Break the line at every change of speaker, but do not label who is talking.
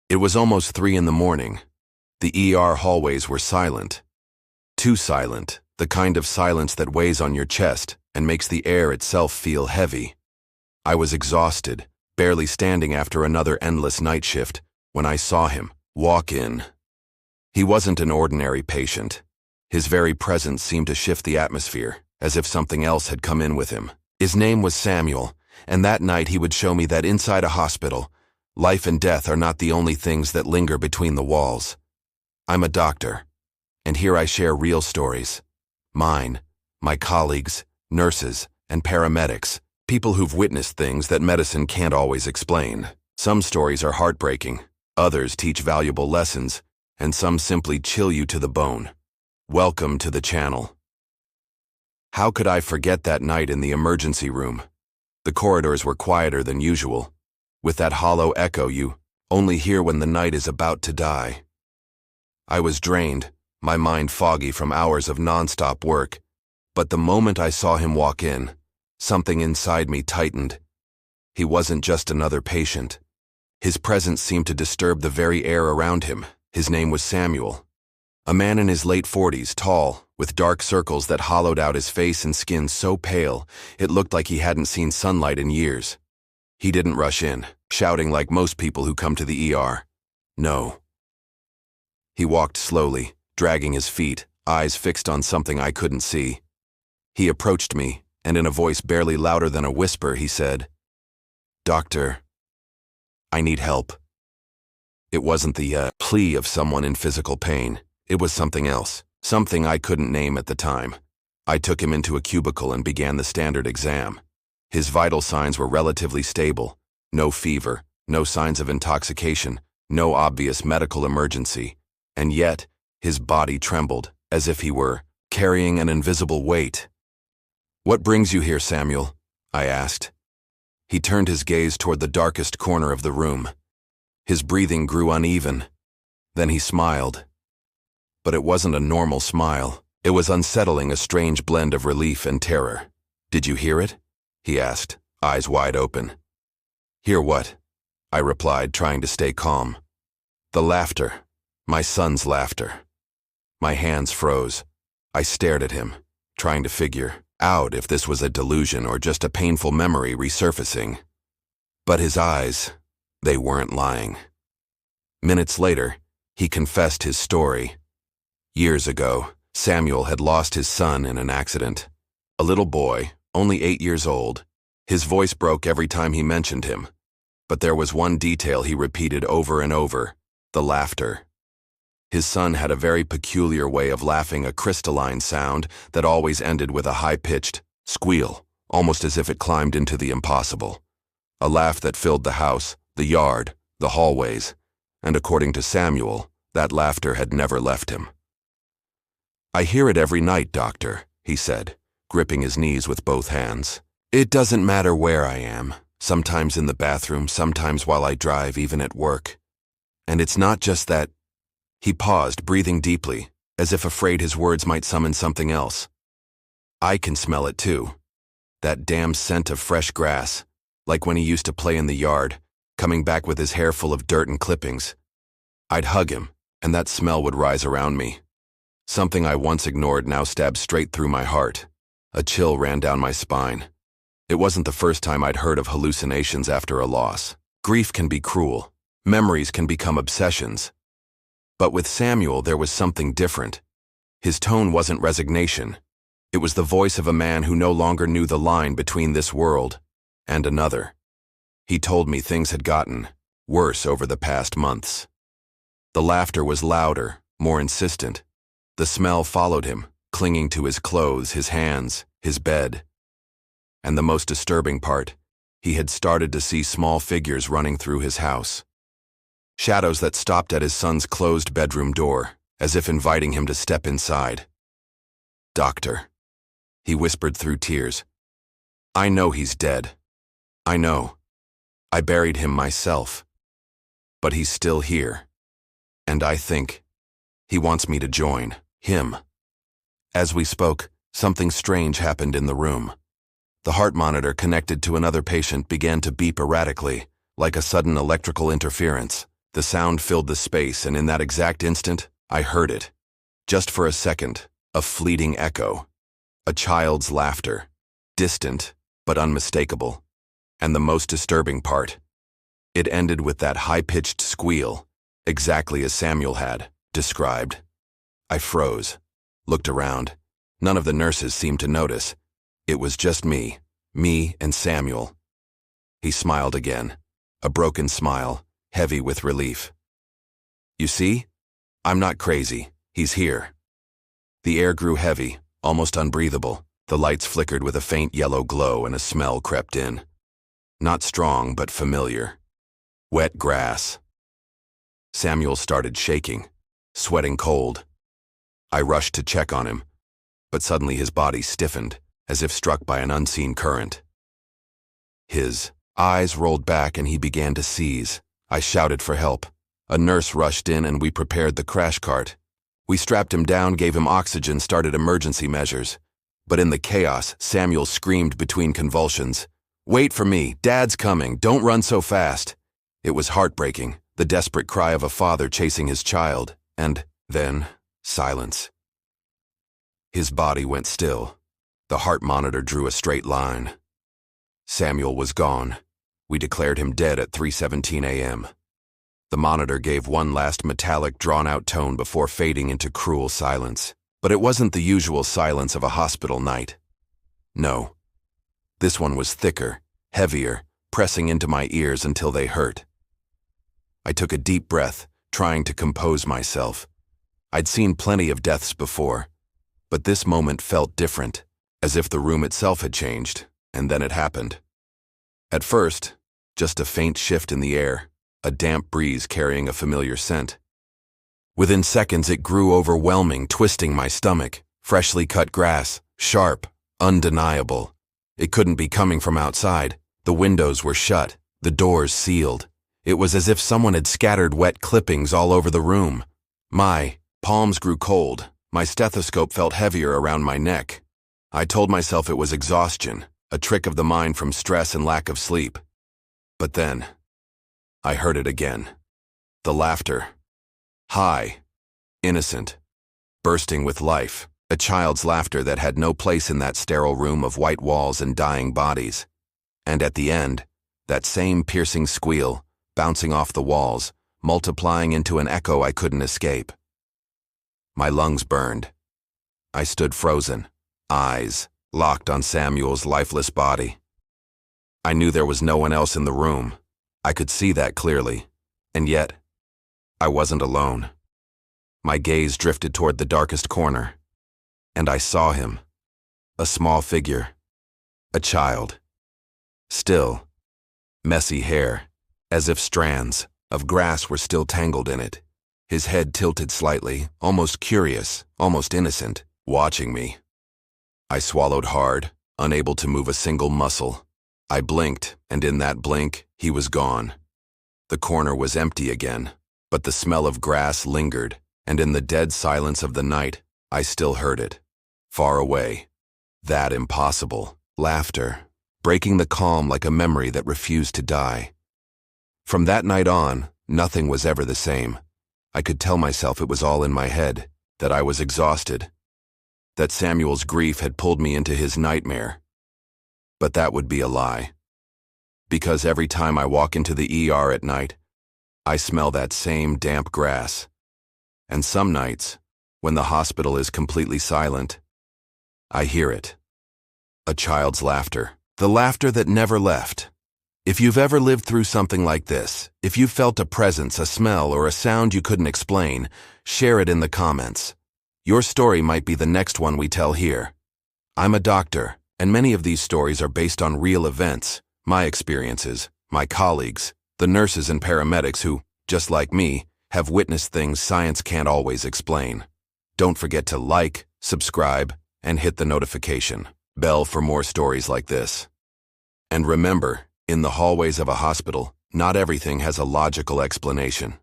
It was almost 3 in the morning. The ER hallways were silent. Too silent, the kind of silence that weighs on your chest and makes the air itself feel heavy. I was exhausted, barely standing after another endless night shift, when I saw him walk in. He wasn't an ordinary patient. His very presence seemed to shift the atmosphere, as if something else had come in with him. His name was Samuel, and that night he would show me that inside a hospital, life and death are not the only things that linger between the walls. I'm a doctor, and here I share real stories. Mine, my colleagues, nurses, and paramedics, people who've witnessed things that medicine can't always explain. Some stories are heartbreaking, others teach valuable lessons, and some simply chill you to the bone. Welcome to the channel. How could I forget that night in the emergency room? The corridors were quieter than usual, with that hollow echo you only hear when the night is about to die. I was drained, my mind foggy from hours of non-stop work, but the moment I saw him walk in, something inside me tightened. He wasn't just another patient. His presence seemed to disturb the very air around him. His name was Samuel. A man in his late 40s, tall, with dark circles that hollowed out his face and skin so pale, it looked like he hadn't seen sunlight in years. He didn't rush in, shouting like most people who come to the ER. No. He walked slowly, dragging his feet, eyes fixed on something I couldn't see. He approached me, and in a voice barely louder than a whisper, he said, "Doctor, I need help." It wasn't the plea of someone in physical pain. It was something else, something I couldn't name at the time. I took him into a cubicle and began the standard exam. His vital signs were relatively stable. No fever, no signs of intoxication, no obvious medical emergency. And yet, his body trembled, as if he were carrying an invisible weight. "What brings you here, Samuel?" I asked. He turned his gaze toward the darkest corner of the room. His breathing grew uneven. Then he smiled. But it wasn't a normal smile. It was unsettling, a strange blend of relief and terror. "Did you hear it?" he asked, eyes wide open. "Hear what?" I replied, trying to stay calm. "The laughter. My son's laughter." My hands froze. I stared at him, trying to figure out if this was a delusion or just a painful memory resurfacing. But his eyes, they weren't lying. Minutes later, he confessed his story. Years ago, Samuel had lost his son in an accident. A little boy, only 8 years old. His voice broke every time he mentioned him. But there was one detail he repeated over and over: the laughter. His son had a very peculiar way of laughing, a crystalline sound that always ended with a high-pitched squeal, almost as if it climbed into the impossible. A laugh that filled the house, the yard, the hallways, and according to Samuel, that laughter had never left him. "I hear it every night, doctor," he said, gripping his knees with both hands. "It doesn't matter where I am, sometimes in the bathroom, sometimes while I drive, even at work. And it's not just that." He paused, breathing deeply, as if afraid his words might summon something else. "I can smell it too. That damn scent of fresh grass, like when he used to play in the yard, coming back with his hair full of dirt and clippings. I'd hug him, and that smell would rise around me. Something I once ignored now stabbed straight through my heart. A chill ran down my spine. It wasn't the first time I'd heard of hallucinations after a loss. Grief can be cruel. Memories can become obsessions. But with Samuel, there was something different. His tone wasn't resignation. It was the voice of a man who no longer knew the line between this world and another. He told me things had gotten worse over the past months. The laughter was louder, more insistent. The smell followed him, clinging to his clothes, his hands, his bed. And the most disturbing part, he had started to see small figures running through his house. Shadows that stopped at his son's closed bedroom door, as if inviting him to step inside. "Doctor," he whispered through tears, "I know he's dead. I know. I buried him myself. But he's still here. And I think he wants me to join him." As we spoke, something strange happened in the room. The heart monitor connected to another patient began to beep erratically, like a sudden electrical interference. The sound filled the space, and in that exact instant, I heard it. Just for a second, a fleeting echo. A child's laughter. Distant, but unmistakable. And the most disturbing part, it ended with that high-pitched squeal, exactly as Samuel had described. I froze, looked around. None of the nurses seemed to notice. It was just me and Samuel. He smiled again, a broken smile, heavy with relief. You see? I'm not crazy. He's here. The air grew heavy, almost unbreathable. The lights flickered with a faint yellow glow and a smell crept in. Not strong, but familiar. Wet grass. Samuel started shaking, sweating cold. I rushed to check on him, but suddenly his body stiffened, as if struck by an unseen current. His eyes rolled back and he began to seize. I shouted for help. A nurse rushed in and we prepared the crash cart. We strapped him down, gave him oxygen, started emergency measures. But in the chaos, Samuel screamed between convulsions, "Wait for me, Dad's coming, don't run so fast." It was heartbreaking, the desperate cry of a father chasing his child, and then silence. His body went still. The heart monitor drew a straight line. Samuel was gone. We declared him dead at 3:17 a.m. The monitor gave one last metallic, drawn-out tone before fading into cruel silence. But it wasn't the usual silence of a hospital night. No. This one was thicker, heavier, pressing into my ears until they hurt. I took a deep breath, trying to compose myself. I'd seen plenty of deaths before, but this moment felt different, as if the room itself had changed, and then it happened. At first, just a faint shift in the air, a damp breeze carrying a familiar scent. Within seconds it grew overwhelming, twisting my stomach. Freshly cut grass, sharp, undeniable. It couldn't be coming from outside. The windows were shut, the doors sealed. It was as if someone had scattered wet clippings all over the room. My palms grew cold. My stethoscope felt heavier around my neck. I told myself it was exhaustion, a trick of the mind from stress and lack of sleep. But then, I heard it again. The laughter. High, innocent, bursting with life, a child's laughter that had no place in that sterile room of white walls and dying bodies. And at the end, that same piercing squeal, bouncing off the walls, multiplying into an echo I couldn't escape. My lungs burned. I stood frozen, eyes locked on Samuel's lifeless body. I knew there was no one else in the room. I could see that clearly, and yet, I wasn't alone. My gaze drifted toward the darkest corner, and I saw him. A small figure. A child. Still. Messy hair, as if strands of grass were still tangled in it. His head tilted slightly, almost curious, almost innocent, watching me. I swallowed hard, unable to move a single muscle. I blinked, and in that blink, he was gone. The corner was empty again. But the smell of grass lingered, and in the dead silence of the night, I still heard it. Far away. That impossible laughter, breaking the calm like a memory that refused to die. From that night on, nothing was ever the same. I could tell myself it was all in my head, that I was exhausted, that Samuel's grief had pulled me into his nightmare. But that would be a lie. Because every time I walk into the ER at night, I smell that same damp grass. And some nights, when the hospital is completely silent, I hear it. A child's laughter. The laughter that never left. If you've ever lived through something like this, if you've felt a presence, a smell, or a sound you couldn't explain, share it in the comments. Your story might be the next one we tell here. I'm a doctor, and many of these stories are based on real events, my experiences, my colleagues, the nurses and paramedics who, just like me, have witnessed things science can't always explain. Don't forget to like, subscribe, and hit the notification bell for more stories like this. And remember, in the hallways of a hospital, not everything has a logical explanation.